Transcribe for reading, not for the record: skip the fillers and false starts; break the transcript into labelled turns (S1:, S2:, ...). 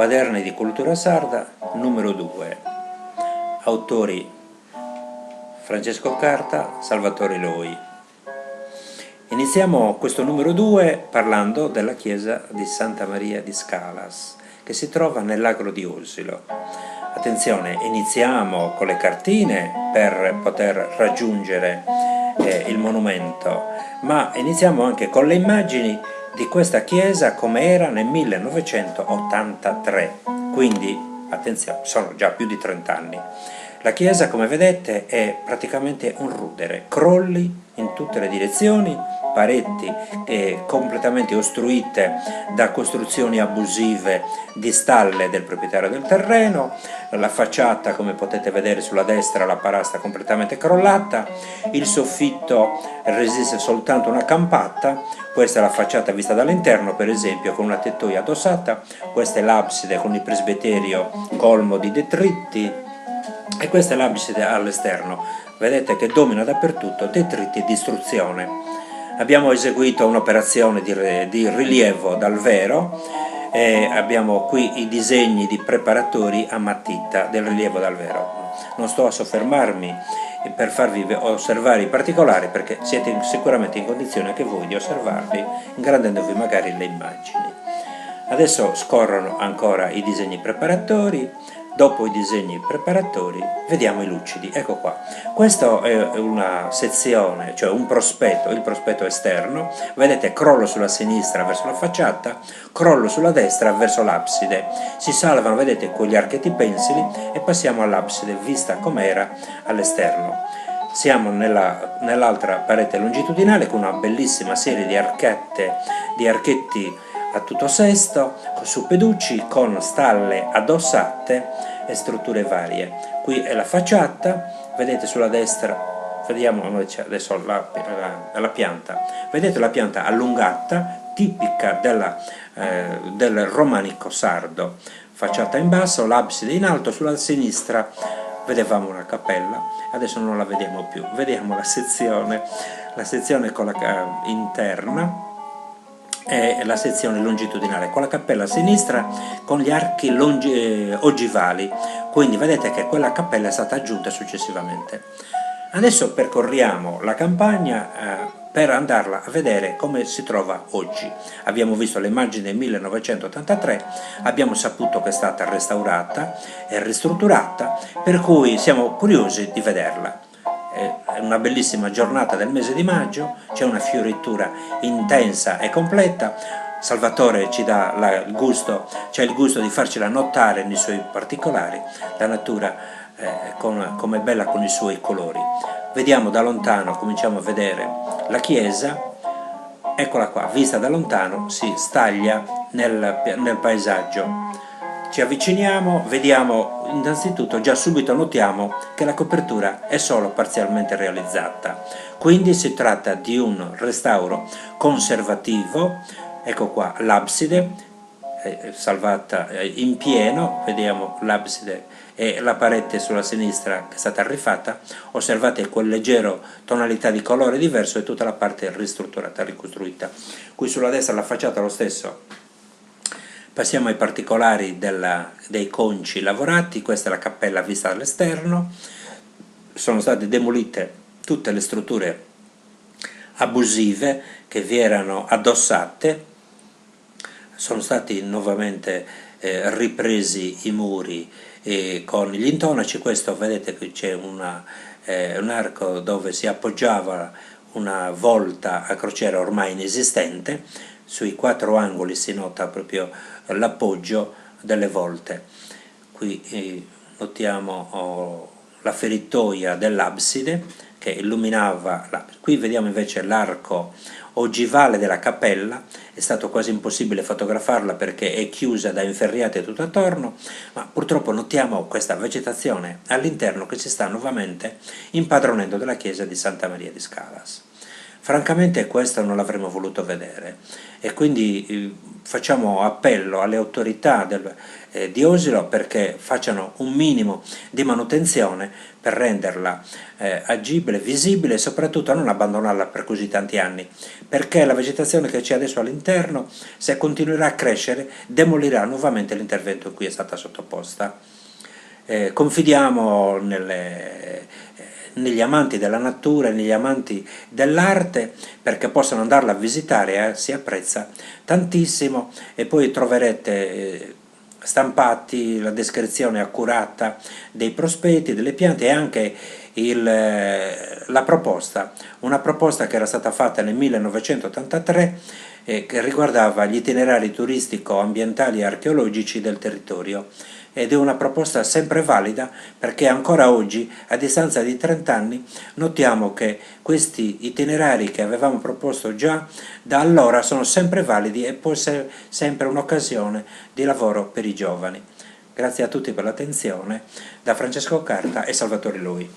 S1: Quaderni di cultura sarda, numero 2. Autori Francesco Carta, Salvatore Loi. Iniziamo questo numero 2 parlando della chiesa di Santa Maria di Scalas, che si trova nell'agro di Osilo. Attenzione, iniziamo con le cartine per poter raggiungere il monumento, ma iniziamo anche con le immagini di questa chiesa come era nel 1983, quindi attenzione, sono già più di 30 anni. La chiesa, come vedete, è praticamente un rudere, crolli in tutte le direzioni, pareti completamente ostruite da costruzioni abusive di stalle del proprietario del terreno, la facciata, come potete vedere sulla destra, la parastra completamente crollata, il soffitto resiste soltanto una campata. Questa è la facciata vista dall'interno, per esempio, con una tettoia addossata. Questa è l'abside con il presbiterio colmo di detriti, e questa è l'abside all'esterno. Vedete che domina dappertutto detriti e distruzione. Abbiamo eseguito un'operazione di rilievo dal vero e abbiamo qui i disegni di preparatori a matita del rilievo dal vero. Non sto a soffermarmi per farvi osservare i particolari, perché siete sicuramente in condizione anche voi di osservarli, ingrandendovi magari le immagini. Adesso scorrono ancora i disegni preparatori. Dopo i disegni preparatori vediamo i lucidi. Ecco qua, questa è una sezione, cioè un prospetto, il prospetto esterno. Vedete, crollo sulla sinistra verso la facciata, crollo sulla destra verso l'abside. Si salvano, vedete, quegli archetti pensili e passiamo all'abside vista com'era all'esterno. Siamo nell'altra parete longitudinale con una bellissima serie di archetti a tutto sesto, su peducci, con stalle addossate e strutture varie. Qui è la facciata, vedete sulla destra, vediamo invece adesso la pianta, vedete la pianta allungata, tipica del romanico sardo, facciata in basso, l'abside in alto, sulla sinistra vedevamo una cappella, adesso non la vediamo più, vediamo la sezione con la interna, è la sezione longitudinale con la cappella a sinistra con gli archi ogivali, quindi vedete che quella cappella è stata aggiunta successivamente. Adesso percorriamo la campagna per andarla a vedere come si trova oggi. Abbiamo visto le immagini del 1983, abbiamo saputo che è stata restaurata e ristrutturata, per cui siamo curiosi di vederla. È una bellissima giornata del mese di maggio, c'è una fioritura intensa e completa. Salvatore ci dà il gusto di farcela notare nei suoi particolari, la natura come è bella con i suoi colori. Vediamo da lontano, cominciamo a vedere la chiesa, eccola qua, vista da lontano si staglia nel paesaggio. Ci avviciniamo, vediamo innanzitutto, già subito notiamo che la copertura è solo parzialmente realizzata, quindi si tratta di un restauro conservativo. Ecco qua l'abside salvata in pieno, vediamo l'abside e la parete sulla sinistra che è stata rifatta, osservate quel leggero tonalità di colore diverso e tutta la parte ristrutturata, ricostruita. Qui sulla destra la facciata lo stesso. Passiamo ai particolari dei conci lavorati. Questa è la cappella vista dall'esterno, sono state demolite tutte le strutture abusive che vi erano addossate, sono stati nuovamente ripresi i muri con gli intonaci. Questo, vedete, qui c'è un arco dove si appoggiava una volta a crociera ormai inesistente. Sui 4 angoli si nota proprio l'appoggio delle volte. Qui notiamo la feritoia dell'abside che illuminava l'abside. Qui vediamo invece l'arco ogivale della cappella. È stato quasi impossibile fotografarla perché è chiusa da inferriate tutto attorno, ma purtroppo notiamo questa vegetazione all'interno che si sta nuovamente impadronendo della chiesa di Santa Maria di Scalas. Francamente questo non l'avremmo voluto vedere e quindi facciamo appello alle autorità di Osilo perché facciano un minimo di manutenzione per renderla agibile, visibile e soprattutto non abbandonarla per così tanti anni, perché la vegetazione che c'è adesso all'interno, se continuerà a crescere, demolirà nuovamente l'intervento in cui è stata sottoposta. Confidiamo negli amanti della natura e negli amanti dell'arte perché possano andarla a visitare, si apprezza tantissimo, e poi troverete stampati la descrizione accurata dei prospetti, delle piante e anche la proposta, una proposta che era stata fatta nel 1983 che riguardava gli itinerari turistico-ambientali e archeologici del territorio, ed è una proposta sempre valida perché ancora oggi, a distanza di 30 anni, notiamo che questi itinerari che avevamo proposto già da allora sono sempre validi e può essere sempre un'occasione di lavoro per i giovani. Grazie a tutti per l'attenzione, da Francesco Carta e Salvatore Lui.